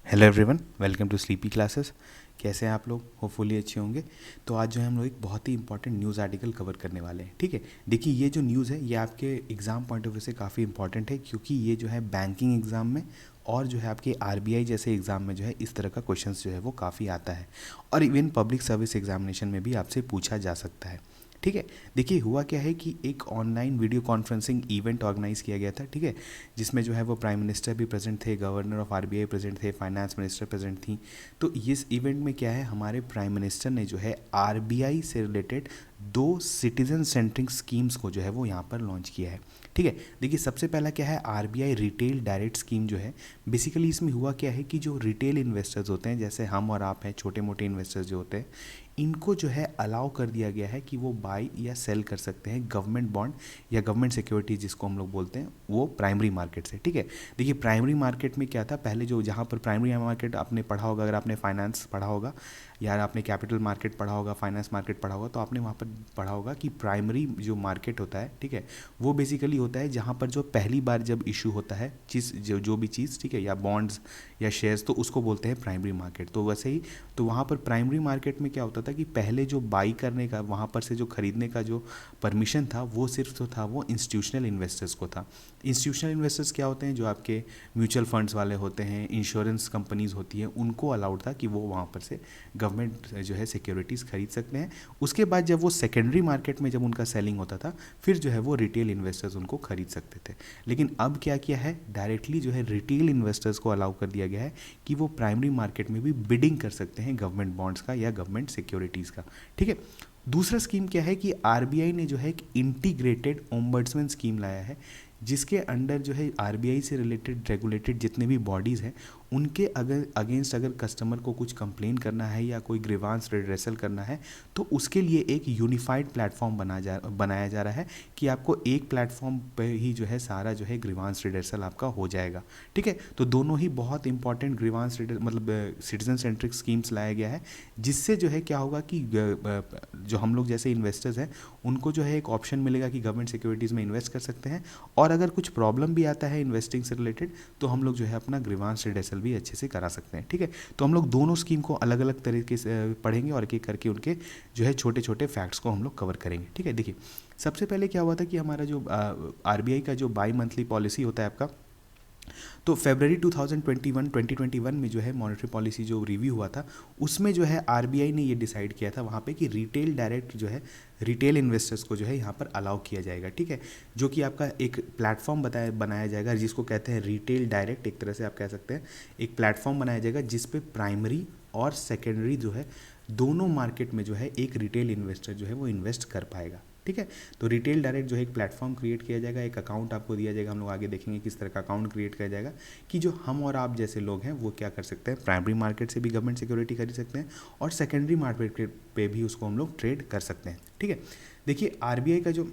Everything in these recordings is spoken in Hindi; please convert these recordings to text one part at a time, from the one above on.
Hello everyone, welcome to sleepy classes. कैसे हैं आप लोग? होपफुली अच्छे होंगे। तो आज जो है हम लोग एक बहुत ही इंपॉर्टेंट न्यूज़ आर्टिकल कवर करने वाले हैं। ठीक है, देखिए ये जो न्यूज़ है ये आपके एग्ज़ाम पॉइंट ऑफ व्यू से काफ़ी इंपॉर्टेंट है, क्योंकि ये जो है बैंकिंग एग्ज़ाम में और जो है आपके आरबीआई जैसे एग्ज़ाम में जो है इस तरह का क्वेश्चंस जो है वो काफ़ी आता है, और इवन पब्लिक सर्विस एग्जामिनेशन में भी आपसे पूछा जा सकता है। ठीक है, देखिए हुआ क्या है कि एक online video conferencing event organize किया गया था। ठीक है, जिसमें जो है वो प्राइम मिनिस्टर भी प्रेजेंट थे, गवर्नर ऑफ आरबीआई प्रेजेंट थे, फाइनेंस मिनिस्टर प्रेजेंट थी। तो इस इवेंट में क्या है, हमारे प्राइम मिनिस्टर ने जो है आरबीआई से रिलेटेड दो सिटीजन सेंट्रिक स्कीम्स को जो है वो यहाँ पर लॉन्च किया है। ठीक है, देखिए सबसे पहला क्या है, आरबीआई रिटेल डायरेक्ट स्कीम जो है, बेसिकली इसमें हुआ क्या है कि जो रिटेल इन्वेस्टर्स होते हैं, जैसे हम और आप हैं, छोटे मोटे इन्वेस्टर्स जो होते हैं, इनको जो है अलाउ कर दिया गया है कि वो बाई या सेल कर सकते हैं गवर्नमेंट बॉन्ड या गवर्नमेंट सिक्योरिटीज जिसको हम लोग बोलते हैं, वो प्राइमरी मार्केट से। ठीक है, देखिए प्राइमरी मार्केट में क्या था, पहले जो जहाँ पर प्राइमरी मार्केट आपने पढ़ा होगा, अगर आपने फाइनेंस पढ़ा होगा या आपने कैपिटल मार्केट पढ़ा होगा, फाइनेंस मार्केट पढ़ा होगा, तो आपने वहाँ पर पढ़ा होगा कि प्राइमरी जो मार्केट होता है, ठीक है, वो बेसिकली होता है जहाँ पर जो पहली बार जब इशू होता है चीज़, जो भी चीज़, ठीक है, या बॉन्ड्स या शेयर्स, तो उसको बोलते हैं प्राइमरी मार्केट। तो वैसे ही तो वहाँ पर प्राइमरी मार्केट में क्या होता था कि पहले जो बाई करने का, वहाँ पर से जो खरीदने का जो परमिशन था, वो सिर्फ जो था वो इंस्टीट्यूशनल इन्वेस्टर्स को था। इंस्टीट्यूशनल इन्वेस्टर्स क्या होते हैं, जो आपके म्यूचुअल फंड्स वाले होते हैं, इंश्योरेंस कंपनीज होती हैं, उनको अलाउड था कि वो वहाँ पर से गवर्नमेंट जो है सिक्योरिटीज़ खरीद सकते हैं। उसके बाद जब वो सेकेंडरी मार्केट में जब उनका सेलिंग होता था, फिर जो है वो रिटेल इन्वेस्टर्स उनको खरीद सकते थे। लेकिन अब क्या किया है, डायरेक्टली जो है रिटेल इन्वेस्टर्स को अलाउ कर दिया गया है कि वो प्राइमरी मार्केट में भी बिडिंग कर सकते हैं गवर्नमेंट बॉन्ड्स का या गवर्नमेंट सिक्योरिटीज़ का। ठीक है, दूसरा स्कीम क्या है कि आरबीआई ने जो है एक इंटीग्रेटेड ओम्बड्समैन स्कीम लाया है, जिसके अंडर जो है आरबीआई से रिलेटेड रेगुलेटेड जितने भी बॉडीज़ हैं, उनके अगर अगेंस्ट अगर कस्टमर को कुछ कंप्लेन करना है या कोई ग्रीवांस रिड्रेसल करना है, तो उसके लिए एक यूनिफाइड प्लेटफॉर्म बनाया जा रहा है कि आपको एक प्लेटफॉर्म पे ही जो है सारा जो है ग्रीवांस रिड्रेसल आपका हो जाएगा। ठीक है, तो दोनों ही बहुत इंपॉर्टेंट ग्रीवांस मतलब सिटीजन सेंट्रिक स्कीम्स लाया गया है, जिससे जो है क्या होगा कि जो हम लोग जैसे इन्वेस्टर्स हैं, उनको जो है एक ऑप्शन मिलेगा कि गवर्नमेंट सिक्योरिटीज़ में इन्वेस्ट कर सकते हैं, और अगर कुछ प्रॉब्लम भी आता है इन्वेस्टिंग से रिलेटेड, तो हम लोग जो है अपना ग्रीवांस रिड्रेसल भी अच्छे से करा सकते हैं। ठीक है, तो हम लोग दोनों स्कीम को अलग अलग तरीके से पढ़ेंगे और एक एक करके उनके जो है छोटे छोटे फैक्ट्स को हम लोग कवर करेंगे। ठीक है, देखिए सबसे पहले क्या हुआ था कि हमारा जो आरबीआई का जो बाई मंथली पॉलिसी होता है आपका, तो फरवरी 2021 में जो है मॉनेटरी पॉलिसी जो रिव्यू हुआ था, उसमें जो है आरबीआई ने ये डिसाइड किया था वहाँ पे कि रिटेल डायरेक्ट जो है रिटेल इन्वेस्टर्स को जो है यहाँ पर अलाउ किया जाएगा। ठीक है, जो कि आपका एक प्लेटफॉर्म बनाया जाएगा, जिसको कहते हैं रिटेल डायरेक्ट, एक तरह से आप कह सकते हैं एक प्लेटफॉर्म बनाया जाएगा जिसपे प्राइमरी और सेकेंडरी जो है दोनों मार्केट में जो है एक रिटेल इन्वेस्टर जो है वो इन्वेस्ट कर पाएगा। ठीक है, तो रिटेल डायरेक्ट जो है एक प्लेटफॉर्म क्रिएट किया जाएगा, एक अकाउंट आपको दिया जाएगा, हम लोग आगे देखेंगे किस तरह का अकाउंट क्रिएट किया जाएगा, कि जो हम और आप जैसे लोग हैं वो क्या कर सकते हैं, प्राइमरी मार्केट से भी गवर्नमेंट सिक्योरिटी खरीद सकते हैं, और सेकेंडरी मार्केट पे भी उसको हम लोग ट्रेड कर सकते हैं। ठीक है, देखिए आरबीआई का जो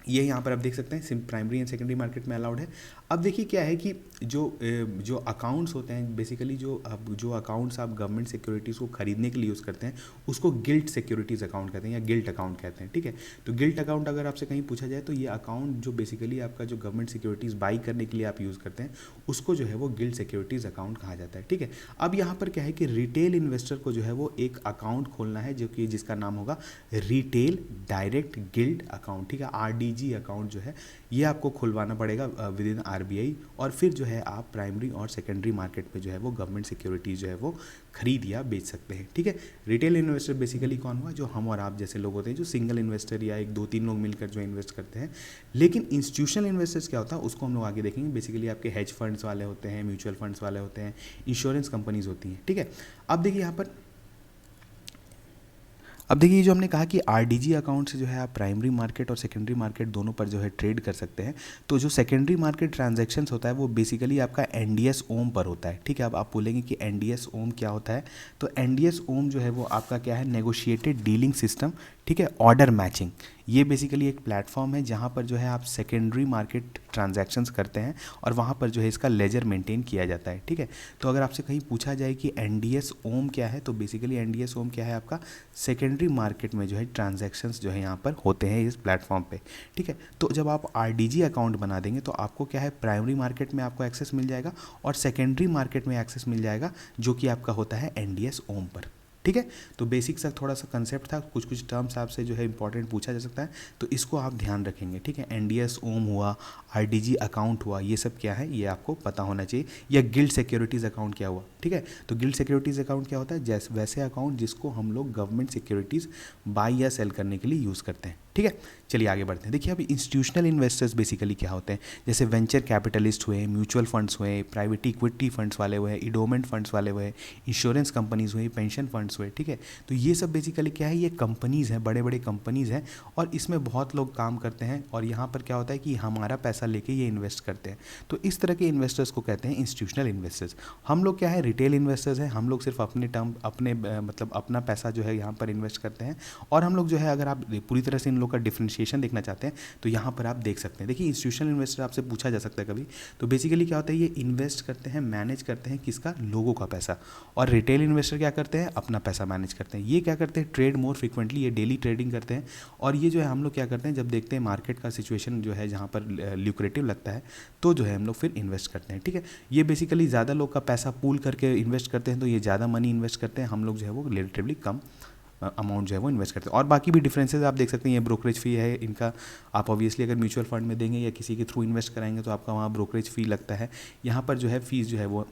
ये यहाँ पर आप देख सकते हैं SIM primary and secondary market में अलाउड है। अब देखिए क्या है कि जो अकाउंट्स होते हैं, बेसिकली जो अकाउंट्स आप गवर्नमेंट सिक्योरिटीज़ को खरीदने के लिए यूज़ करते हैं, उसको गिल्ट सिक्योरिटीज़ अकाउंट कहते हैं या गिल्ट अकाउंट कहते हैं। ठीक है, तो गिल्ट अकाउंट अगर आपसे कहीं पूछा जाए, तो ये अकाउंट जो बेसिकली आपका जो गवर्नमेंट सिक्योरिटीज़ बाई करने के लिए आप यूज़ करते हैं, उसको जो है वो गिल्ट सिक्योरिटीज़ अकाउंट कहा जाता है। ठीक है, अब यहाँ पर क्या है कि रिटेल इन्वेस्टर को जो है वो एक अकाउंट खोलना है, जो कि जिसका नाम होगा रिटेल डायरेक्ट गिल्ड अकाउंट। ठीक है, आरडीजी अकाउंट जो है ये आपको खुलवाना पड़ेगा विद इन आरबीआई, और फिर जो है आप प्राइमरी और सेकेंडरी मार्केट पे जो है वो गवर्नमेंट सिक्योरिटीज जो है वो खरीद या बेच सकते हैं। ठीक है, रिटेल इन्वेस्टर बेसिकली कौन हुआ, जो हम और आप जैसे लोग होते हैं, जो सिंगल इन्वेस्टर या एक दो तीन लोग मिलकर जो इन्वेस्ट करते हैं। लेकिन इंस्टीट्यूशनल इन्वेस्टर्स क्या होता है, उसको हम लोग आगे देखेंगे। बेसिकली आपके हेज फंड्स वाले होते हैं, म्यूचुअल फंड्स वाले होते हैं, इंश्योरेंस कंपनीज होती हैं। ठीक है, अब देखिए यहाँ पर जो हमने कहा कि आरडीजी अकाउंट से जो है आप प्राइमरी मार्केट और सेकेंडरी मार्केट दोनों पर जो है ट्रेड कर सकते हैं। तो जो सेकेंडरी मार्केट ट्रांजैक्शंस होता है वो बेसिकली आपका एनडीएस ओम पर होता है। ठीक है, अब आप बोलेंगे कि एनडीएस ओम क्या होता है, तो एनडीएस ओम जो है वो आपका क्या है, नेगोशिएटेड डीलिंग सिस्टम। ठीक है। ऑर्डर मैचिंग, ये बेसिकली एक प्लेटफॉर्म है जहाँ पर जो है आप सेकेंडरी मार्केट ट्रांजैक्शंस करते हैं और वहाँ पर जो है इसका लेजर मेंटेन किया जाता है, ठीक है। तो अगर आपसे कहीं पूछा जाए कि एनडीएस ओम क्या है, तो बेसिकली एनडीएस ओम क्या है, आपका सेकेंडरी मार्केट में जो है ट्रांजैक्शंस जो है यहाँ पर होते हैं इस प्लेटफॉर्म पे, ठीक है। तो जब आप आरडीजी अकाउंट बना देंगे तो आपको क्या है, प्राइमरी मार्केट में आपको एक्सेस मिल जाएगा और सेकेंडरी मार्केट में एक्सेस मिल जाएगा, जो कि आपका होता है एनडीएस ओम पर, ठीक है। तो बेसिक सा थोड़ा सा कंसेप्ट था, कुछ कुछ टर्म्स आपसे जो है इंपॉर्टेंट पूछा जा सकता है, तो इसको आप ध्यान रखेंगे, ठीक है। एनडीएस ओम हुआ, आरडीजी अकाउंट हुआ, ये सब क्या है ये आपको पता होना चाहिए। या गिल्ड सिक्योरिटीज़ अकाउंट क्या हुआ, ठीक है। तो गिल्ड सिक्योरिटीज़ अकाउंट क्या होता है, जैसे वैसे अकाउंट जिसको हम लोग गवर्नमेंट सिक्योरिटीज़ बाई या सेल करने के लिए यूज़ करते हैं, ठीक है। चलिए आगे बढ़ते हैं। देखिए अभी इंस्टीट्यूशनल इन्वेस्टर्स बेसिकली क्या होते हैं, जैसे वेंचर कैपिटलिस्ट हुए, म्यूचुअल फंड्स हुए, प्राइवेट इक्विटी फंड्स वाले हुए, इडोमेंट फंड्स वाले हुए, इंश्योरेंस कंपनीज हुई, पेंशन फंड्स हुए, ठीक है। तो ये सब बेसिकली क्या है, ये कंपनीज़ हैं, बड़े बड़े कंपनीज़ हैं और इसमें बहुत लोग काम करते हैं और यहाँ पर क्या होता है कि हमारा पैसा लेके ये इन्वेस्ट करते हैं। तो इस तरह के इन्वेस्टर्स को कहते हैं इंस्टीट्यूशनल इन्वेस्टर्स। हम लोग क्या है, रिटेल इन्वेस्टर्स हैं, हम लोग सिर्फ अपने टर्म अपने मतलब अपना पैसा जो है यहाँ पर इन्वेस्ट करते हैं। और हम लोग जो है, अगर आप पूरी तरह से इन लोग का डिफ्रेंशिएशन देखना चाहते हैं तो यहाँ पर आप देख सकते हैं। देखिए इंस्टीट्यूशनल इन्वेस्टर आपसे पूछा जा सकता है कभी, तो बेसिकली क्या होता है, ये इन्वेस्ट करते हैं, मैनेज करते हैं किसका, लोगों का पैसा। और रिटेल इन्वेस्टर क्या करते हैं, अपना पैसा मैनेज करते हैं। ये क्या करते हैं, ट्रेड मोर फ्रिक्वेंटली, ये डेली ट्रेडिंग करते हैं। और ये जो है हम लोग क्या करते हैं, जब देखते हैं मार्केट का सिचुएशन जो है जहाँ पर ल्यूक्रेटिव लगता है तो जो है हम लोग फिर इन्वेस्ट करते हैं, ठीक है। ये बेसिकली ज़्यादा लोग का पैसा पूल करके इन्वेस्ट करते हैं, तो ये ज़्यादा मनी इन्वेस्ट करते हैं, हम लोग जो है वो रिलेटिवली कम अमाउंट जो है वो इन्वेस्ट करते हैं। और बाकी भी डिफरेंसेस आप देख सकते हैं, ये ब्रोकरेज फ़ी है इनका। आप ऑब्वियसली अगर म्यूचुअल फंड में देंगे या किसी के थ्रू इन्वेस्ट कराएंगे तो आपका वहाँ ब्रोकरेज फ़ी लगता है। यहाँ पर जो है फीस जो है वो,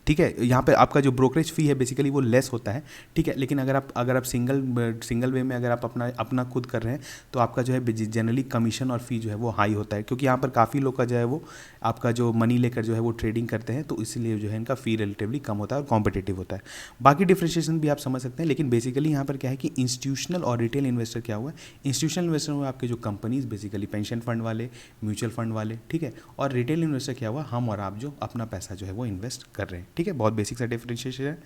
ठीक है, यहाँ पे आपका जो ब्रोकरेज फ़ी है बेसिकली वो लेस होता है, ठीक है। लेकिन अगर आप सिंगल वे में अगर आप अपना खुद कर रहे हैं तो आपका जो है जनरली कमीशन और फ़ी जो है वो हाई होता है, क्योंकि यहाँ पर काफ़ी लोग का जो है वो आपका जो मनी लेकर जो है वो ट्रेडिंग करते हैं, तो इसलिए जो है इनका फ़ी रिलेटिवली कम होता है और कॉम्पिटिटिव होता है। बाकी डिफ्रेंशिएशन भी आप समझ सकते हैं, लेकिन बेसिकली यहाँ पर क्या है कि इंस्टीट्यूशनल और रिटेल इन्वेस्टर क्या हुआ है, इंस्टीट्यूशनल इन्वेस्टर हुआ आपके जो कंपनीज बेसिकली पेंशन फंड वाले, म्यूचुअल फंड वाले, ठीक है। और रिटेल इन्वेस्टर क्या हुआ, हम और आप जो अपना पैसा जो है वो इन्वेस्ट कर रहे हैं, ठीक है। बहुत बेसिक सा डिफरेंशिएशन है।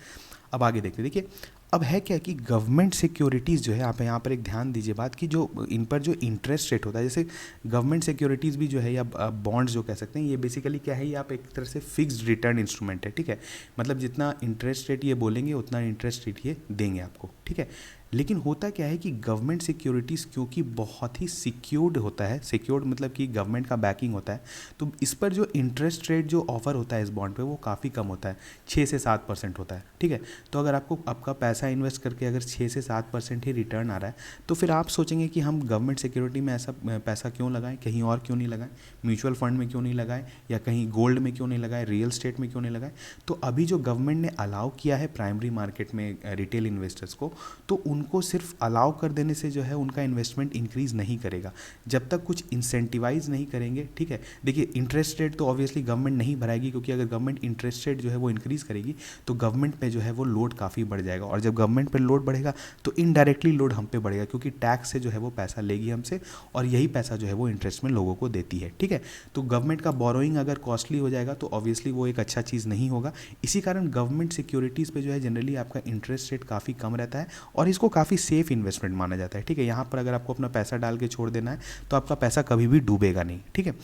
अब आगे देखते हैं। देखिए अब है क्या कि गवर्नमेंट सिक्योरिटीज़ जो है, आप यहाँ पर एक ध्यान दीजिए बात कि जो इन पर जो इंटरेस्ट रेट होता है, जैसे गवर्नमेंट सिक्योरिटीज़ भी जो है या बॉन्ड्स जो कह सकते हैं, ये बेसिकली क्या है, ये आप एक तरह से फिक्स्ड रिटर्न इंस्ट्रूमेंट है, ठीक है। मतलब जितना इंटरेस्ट रेट ये बोलेंगे उतना इंटरेस्ट रेट ये देंगे आपको, ठीक है। लेकिन होता क्या है कि गवर्नमेंट सिक्योरिटीज़ क्योंकि बहुत ही सिक्योर्ड होता है, सिक्योर्ड मतलब कि गवर्नमेंट का बैकिंग होता है, तो इस पर जो इंटरेस्ट रेट जो ऑफर होता है इस बॉन्ड पे वो काफ़ी कम होता है, 6 से 7% होता है, ठीक है। तो अगर आपको आपका पैसा इन्वेस्ट करके अगर 6 से 7% ही रिटर्न आ रहा है, तो फिर आप सोचेंगे कि हम गवर्नमेंट सिक्योरिटी में ऐसा पैसा क्यों लगाएं, कहीं और क्यों नहीं लगाएं, म्यूचुअल फंड में क्यों नहीं लगाएं, या कहीं गोल्ड में क्यों नहीं लगाएं, रियल स्टेट में क्यों नहीं लगाएं। तो अभी जो गवर्नमेंट ने अलाउ किया है प्राइमरी मार्केट में रिटेल इन्वेस्टर्स को, तो उनको सिर्फ अलाउ कर देने से जो है उनका इन्वेस्टमेंट इंक्रीज़ नहीं करेगा, जब तक कुछ इंसेंटिवाइज नहीं करेंगे, ठीक है। देखिए इंटरेस्ट रेट तो ऑब्वियसली गवर्नमेंट नहीं भराएगी, क्योंकि अगर गवर्नमेंट इंटरेस्ट रेट जो है वो इंक्रीज़ करेगी तो गवर्नमेंट पे जो है वो लोड काफ़ी बढ़ जाएगा, और जब गवर्नमेंट पे लोड बढ़ेगा तो इनडायरेक्टली लोड हम पे बढ़ेगा, क्योंकि टैक्स से जो है वो पैसा लेगी हमसे और यही पैसा जो है वो इंटरेस्ट में लोगों को देती है, ठीक है। तो गवर्नमेंट का बोरोइंग अगर कॉस्टली हो जाएगा तो ऑब्वियसली वो एक अच्छा चीज़ नहीं होगा। इसी कारण गवर्नमेंट सिक्योरिटीज़ पे जो है जनरली आपका इंटरेस्ट रेट काफ़ी कम रहता है और इसको काफ़ी सेफ इन्वेस्टमेंट माना जाता है, ठीक है। यहाँ पर अगर आपको अपना पैसा डाल के छोड़ देना है तो आपका पैसा कभी भी डूबेगा नहीं, ठीक है।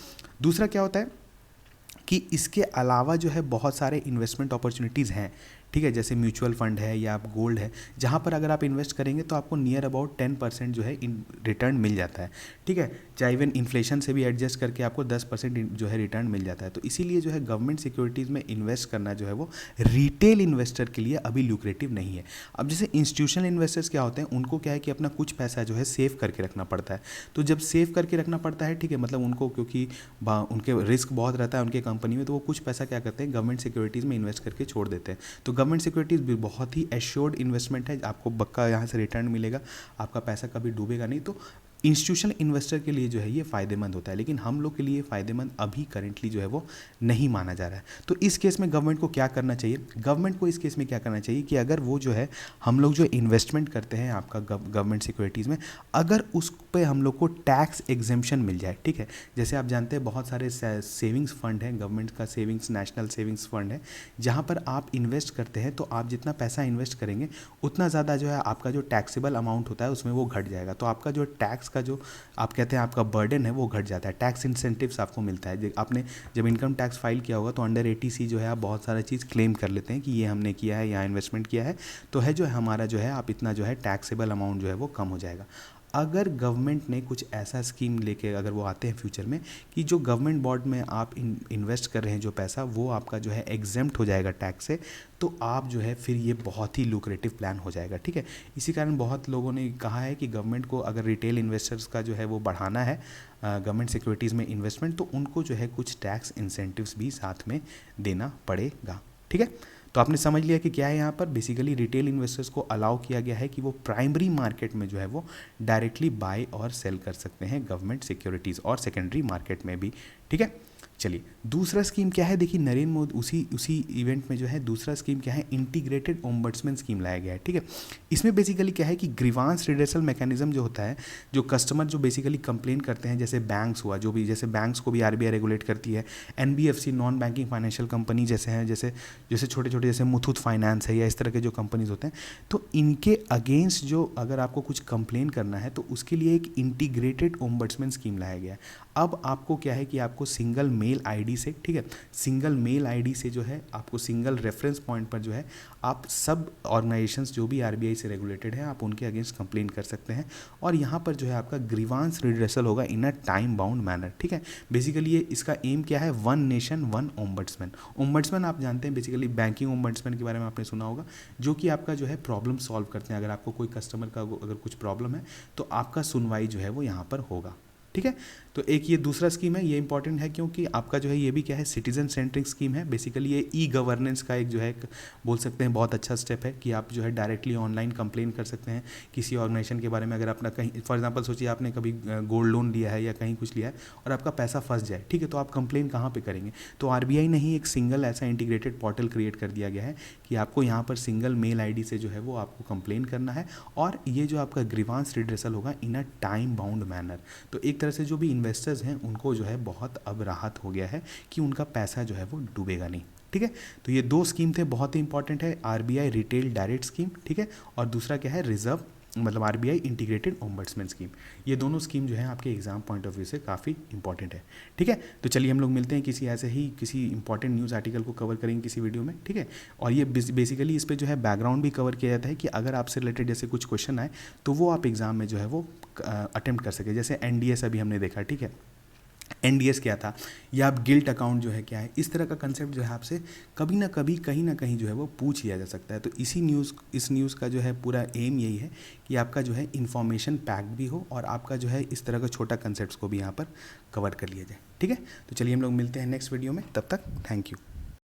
दूसरा क्या होता है कि इसके अलावा जो है बहुत सारे इन्वेस्टमेंट अपॉर्चुनिटीज़ हैं, ठीक है, जैसे म्यूचुअल फंड है या आप गोल्ड है, जहाँ पर अगर आप इन्वेस्ट करेंगे तो आपको नियर अबाउट 10% जो है इन रिटर्न मिल जाता है, ठीक है। चाहे इवन इन्फ्लेशन से भी एडजस्ट करके आपको 10% जो है रिटर्न मिल जाता है। तो इसीलिए जो है गवर्नमेंट सिक्योरिटीज़ में इन्वेस्ट करना जो है वो रिटेल इन्वेस्टर के लिए अभी ल्यूक्रेटिव नहीं है। अब जैसे इंस्टीट्यूशनल इन्वेस्टर्स क्या होते हैं, उनको क्या है कि अपना कुछ पैसा जो है सेव करके रखना पड़ता है। तो जब सेव करके रखना पड़ता है, ठीक है, मतलब उनको क्योंकि उनके रिस्क बहुत रहता है उनके कंपनी में, तो वो कुछ पैसा क्या करते हैं गवर्नमेंट सिक्योरिटीज़ में इन्वेस्ट करके छोड़ देते हैं। तो गवर्नमेंट सिक्योरिटीज़ भी बहुत ही एश्योर्ड इन्वेस्टमेंट है, आपको पक्का यहाँ से रिटर्न मिलेगा, आपका पैसा कभी डूबेगा नहीं। तो इंस्टीट्यूशनल इन्वेस्टर के लिए जो है ये फ़ायदेमंद होता है, लेकिन हम लोग के लिए फ़ायदेमंद अभी करेंटली जो है वो नहीं माना जा रहा है। तो इस केस में गवर्नमेंट को क्या करना चाहिए? गवर्नमेंट को इस केस में क्या करना चाहिए कि अगर वो जो है हम लोग जो इन्वेस्टमेंट करते हैं आपका गवर्नमेंट सिक्योरिटीज़ में, अगर उस पे हम लोग को टैक्स एग्जेम्पशन मिल जाए, ठीक है। जैसे आप जानते हैं बहुत सारे सेविंग्स फंड हैं, गवर्नमेंट का सेविंग्स, नेशनल सेविंग्स फंड है, जहाँ पर आप इन्वेस्ट करते हैं तो आप जितना पैसा इन्वेस्ट करेंगे उतना ज़्यादा जो है आपका जो टैक्सेबल अमाउंट होता है उसमें वो घट जाएगा। तो आपका जो टैक्स का जो आप कहते हैं आपका बर्डन है वो घट जाता है, टैक्स इंसेंटिव्स आपको मिलता है। आपने जब इनकम टैक्स फाइल किया होगा तो अंडर 80C जो है आप बहुत सारा चीज़ क्लेम कर लेते हैं कि ये हमने किया है, यहाँ इन्वेस्टमेंट किया है, तो है जो है हमारा जो है आप इतना जो है टैक्सेबल अमाउंट जो है वो कम हो जाएगा। अगर गवर्नमेंट ने कुछ ऐसा स्कीम लेके अगर वो आते हैं फ्यूचर में कि जो गवर्नमेंट बॉन्ड में आप इन्वेस्ट कर रहे हैं जो पैसा वो आपका जो है एग्जेम्प्ट हो जाएगा टैक्स से, तो आप जो है फिर ये बहुत ही लुक्रेटिव प्लान हो जाएगा, ठीक है। इसी कारण बहुत लोगों ने कहा है कि गवर्नमेंट को अगर रिटेल इन्वेस्टर्स का जो है वो बढ़ाना है गवर्नमेंट सिक्योरिटीज़ में इन्वेस्टमेंट, तो उनको जो है कुछ टैक्स इंसेंटिव्स भी साथ में देना पड़ेगा, ठीक है। तो आपने समझ लिया कि क्या है, यहाँ पर बेसिकली रिटेल इन्वेस्टर्स को अलाउ किया गया है कि वो प्राइमरी मार्केट में जो है वो डायरेक्टली बाय और सेल कर सकते हैं गवर्नमेंट सिक्योरिटीज़, और सेकेंडरी मार्केट में भी, ठीक है। चलिए दूसरा स्कीम क्या है, देखिए नरेंद्र मोदी उसी इवेंट में जो है दूसरा स्कीम क्या है, इंटीग्रेटेड ओम्बड्समैन स्कीम लाया गया है, ठीक है। इसमें बेसिकली क्या है कि ग्रीवांस रिड्रेसल मैकेनिज्म जो होता है, जो कस्टमर जो बेसिकली कंप्लेन करते हैं, जैसे बैंक्स हुआ, जो भी जैसे बैंक्स को भी आरबीआई रेगुलेट करती है, NBFC non banking financial company जैसे हैं, जैसे छोटे छोटे जैसे मुथूट फाइनेंस है या इस तरह के जो कंपनीज होते हैं, तो इनके अगेंस्ट जो अगर आपको कुछ कंप्लेन करना है तो उसके लिए एक इंटीग्रेटेड ओम्बड्समैन स्कीम लाया गया है। अब आपको क्या है कि आपको सिंगल मेल आईडी से, ठीक है, सिंगल मेल आईडी से जो है आपको सिंगल रेफरेंस पॉइंट पर जो है आप सब ऑर्गेनाइजेशंस जो भी आरबीआई से रेगुलेटेड हैं आप उनके अगेंस्ट कंप्लेन कर सकते हैं, और यहाँ पर जो है आपका ग्रीवांस रिड्रेसल होगा इन अ टाइम बाउंड मैनर, ठीक है। बेसिकली ये इसका एम क्या है, one nation one ombudsman. Ombudsman आप जानते हैं बेसिकली बैंकिंग ओम्बड्समैन के बारे में आपने सुना होगा, जो कि आपका जो है प्रॉब्लम सॉल्व करते हैं। अगर आपको कोई कस्टमर का अगर कुछ प्रॉब्लम है तो आपका सुनवाई जो है वो यहाँ पर होगा, ठीक है। तो एक ये दूसरा स्कीम है, ये इंपॉर्टेंट है क्योंकि आपका जो है ये भी क्या है, सिटीजन सेंट्रिक स्कीम है। बेसिकली ये ई गवर्नेंस का एक जो है बोल सकते हैं बहुत अच्छा स्टेप है कि आप जो है डायरेक्टली ऑनलाइन कंप्लेन कर सकते हैं किसी ऑर्गेनाइजेशन के बारे में। अगर अपना कहीं फॉर एग्जांपल सोचिए आपने कभी गोल्ड लोन लिया है या कहीं कुछ लिया है और आपका पैसा फंस जाए, ठीक है, तो आप कंप्लेन कहाँ पर करेंगे? तो आरबीआई ने ही एक सिंगल ऐसा इंटीग्रेटेड पोर्टल क्रिएट कर दिया गया है कि आपको यहाँ पर सिंगल मेल आई से जो है वो आपको कंप्लेन करना है, और ये जो आपका ग्रीवांस रिड्रेसल होगा इन अ टाइम बाउंड मैनर। तो एक तरह से जो भी इन्वेस्टर्स हैं उनको जो है बहुत अब राहत हो गया है कि उनका पैसा जो है वो डूबेगा नहीं, ठीक है। तो ये दो स्कीम थे, बहुत ही इंपॉर्टेंट है, आरबीआई रिटेल डायरेक्ट स्कीम, ठीक है, और दूसरा क्या है, रिजर्व मतलब आरबीआई इंटीग्रेटेड ओम्बड्समैन स्कीम। ये दोनों स्कीम जो है आपके एग्जाम पॉइंट ऑफ व्यू से काफ़ी इंपॉर्टेंट है, ठीक है। तो चलिए हम लोग मिलते हैं किसी ऐसे ही किसी इंपॉर्टेंट न्यूज़ आर्टिकल को कवर करेंगे किसी वीडियो में, ठीक है। और ये बेसिकली इस पर जो है बैकग्राउंड भी कवर किया जाता है कि अगर आपसे रिलेटेड जैसे कुछ क्वेश्चन आए तो वो आप एग्जाम में जो है वो अटेम्प्ट कर सके। जैसे एनडीएस अभी हमने देखा, ठीक है, एनडीएस क्या था, या आप गिल्ट अकाउंट जो है क्या है, इस तरह का कंसेप्ट जो है आपसे कभी ना कभी कहीं ना कहीं जो है वो पूछ लिया जा सकता है। तो इस न्यूज़ का जो है पूरा एम यही है कि आपका जो है इन्फॉर्मेशन पैक्ड भी हो और आपका जो है इस तरह का छोटा कंसेप्ट को भी यहाँ पर कवर कर लिया जाए, ठीक है। तो चलिए हम लोग मिलते हैं नेक्स्ट वीडियो में, तब तक थैंक यू।